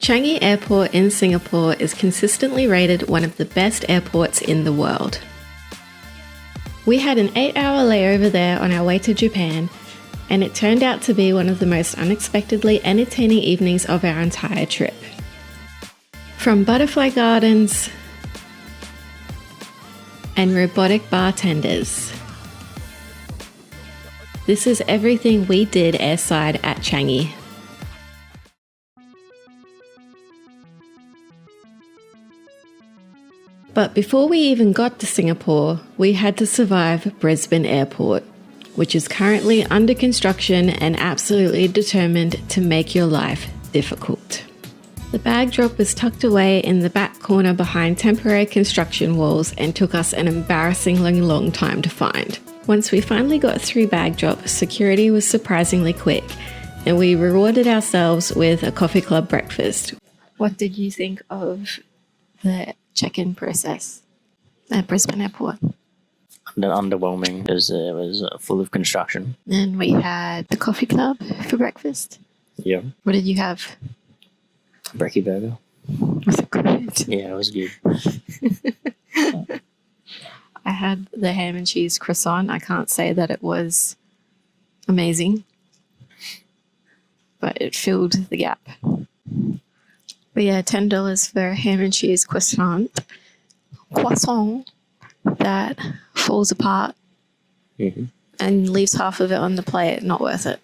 Changi Airport in Singapore is consistently rated one of the best airports in the world. We had an 8-hour layover there on our way to Japan, and it turned out to be one of the most unexpectedly entertaining evenings of our entire trip. From butterfly gardens and robotic bartenders, this is everything we did airside at Changi. But before we even got to Singapore, we had to survive Brisbane Airport, which is currently under construction and absolutely determined to make your life difficult. The bag drop was tucked away in the back corner behind temporary construction walls and took us an embarrassingly long time to find. Once we finally got through bag drop, security was surprisingly quick, and we rewarded ourselves with a coffee club breakfast. What did you think of the check-in process at Brisbane Airport? Underwhelming because it was full of construction. And we had the coffee club for breakfast. Yeah. What did you have? Brekkie burger. Was it good? Yeah, it was good. I had the ham and cheese croissant. I can't say that it was amazing, but it filled the gap. But yeah, $10 for a ham and cheese croissant that falls apart and leaves half of it on the plate. Not worth it.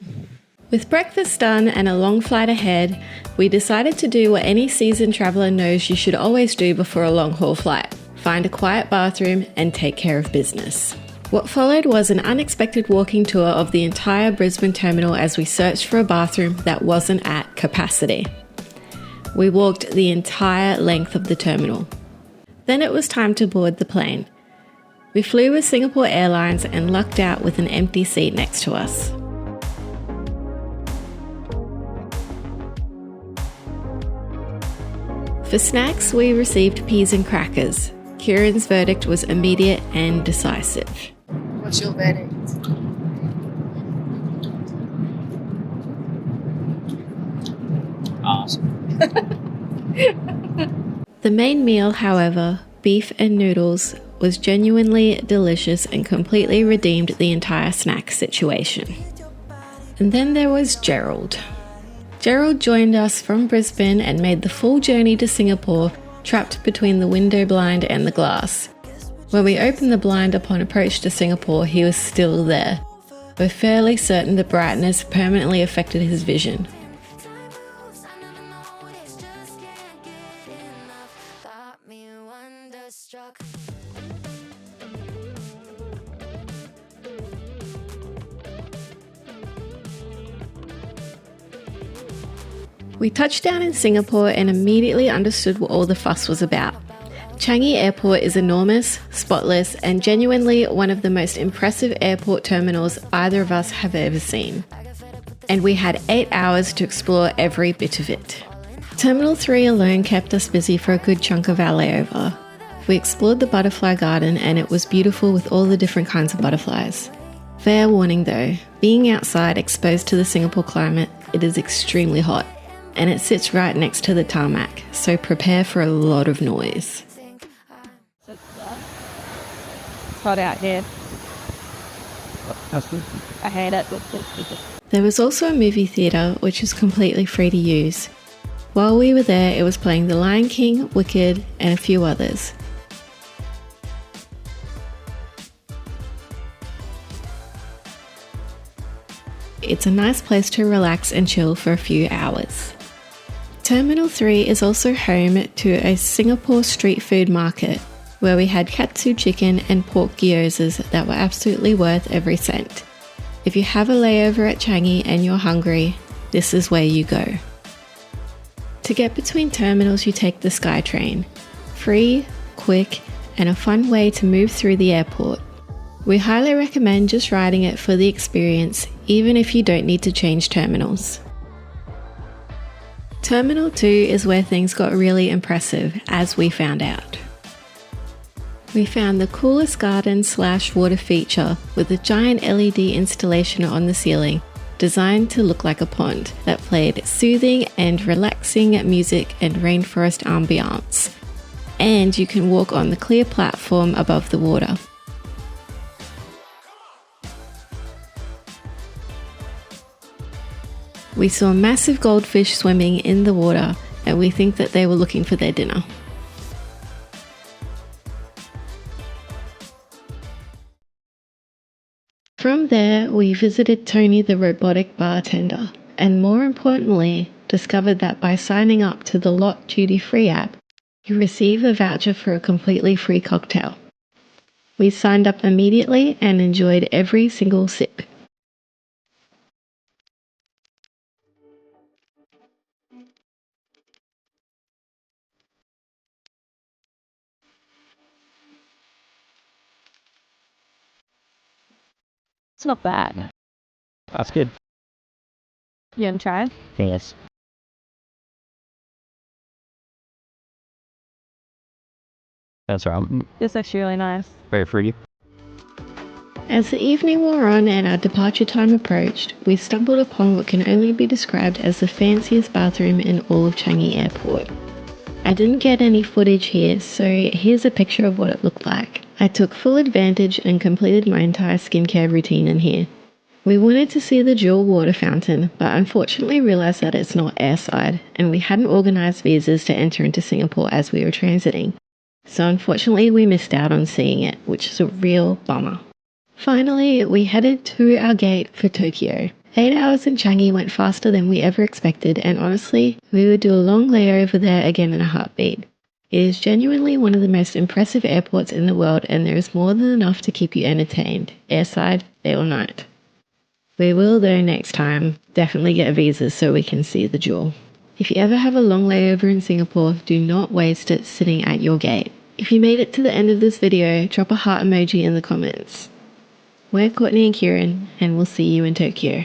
With breakfast done and a long flight ahead, we decided to do what any seasoned traveller knows you should always do before a long-haul flight: find a quiet bathroom and take care of business. What followed was an unexpected walking tour of the entire Brisbane terminal as we searched for a bathroom that wasn't at capacity. We walked the entire length of the terminal. Then it was time to board the plane. We flew with Singapore Airlines and lucked out with an empty seat next to us. For snacks, we received peas and crackers. Kieran's verdict was immediate and decisive. What's your verdict? Awesome. The main meal, however, beef and noodles, was genuinely delicious and completely redeemed the entire snack situation. And then there was Gerald. Gerald joined us from Brisbane and made the full journey to Singapore, trapped between the window blind and the glass. When we opened the blind upon approach to Singapore, he was still there. We're fairly certain the brightness permanently affected his vision. We touched down in Singapore and immediately understood what all the fuss was about. Changi Airport is enormous, spotless, and genuinely one of the most impressive airport terminals either of us have ever seen. And we had 8 hours to explore every bit of it. Terminal 3 alone kept us busy for a good chunk of our layover. We explored the butterfly garden and it was beautiful with all the different kinds of butterflies. Fair warning though, being outside exposed to the Singapore climate, it is extremely hot. And it sits right next to the tarmac, so prepare for a lot of noise. It's hot out here. That's good. I hate it. There was also a movie theatre, which is completely free to use. While we were there, it was playing The Lion King, Wicked, and a few others. It's a nice place to relax and chill for a few hours. Terminal 3 is also home to a Singapore street food market where we had katsu chicken and pork gyozas that were absolutely worth every cent. If you have a layover at Changi and you're hungry, this is where you go. To get between terminals, you take the Skytrain. Free, quick, and a fun way to move through the airport. We highly recommend just riding it for the experience, even if you don't need to change terminals. Terminal 2 is where things got really impressive, as we found out. We found the coolest garden/water feature with a giant LED installation on the ceiling, designed to look like a pond that played soothing and relaxing music and rainforest ambiance. And you can walk on the clear platform above the water. We saw massive goldfish swimming in the water, and we think that they were looking for their dinner. From there, we visited Tony the robotic bartender, and more importantly, discovered that by signing up to the Lot Duty Free app, you receive a voucher for a completely free cocktail. We signed up immediately and enjoyed every single sip. It's not bad. That's good. You want to try it? Yes. That's right. It's actually really nice. Very fruity. As the evening wore on and our departure time approached, we stumbled upon what can only be described as the fanciest bathroom in all of Changi Airport. I didn't get any footage here, so here's a picture of what it looked like. I took full advantage and completed my entire skincare routine in here. We wanted to see the dual water fountain, but unfortunately realised that it's not airside, and we hadn't organised visas to enter into Singapore as we were transiting. So unfortunately we missed out on seeing it, which is a real bummer. Finally, we headed to our gate for Tokyo. 8 hours in Changi went faster than we ever expected, and honestly, we would do a long layover there again in a heartbeat. It is genuinely one of the most impressive airports in the world, and there is more than enough to keep you entertained, airside, day or night. We will, though, next time definitely get visas so we can see the jewel. If you ever have a long layover in Singapore, do not waste it sitting at your gate. If you made it to the end of this video, drop a heart emoji in the comments. We're Courtney and Kieran, and we'll see you in Tokyo.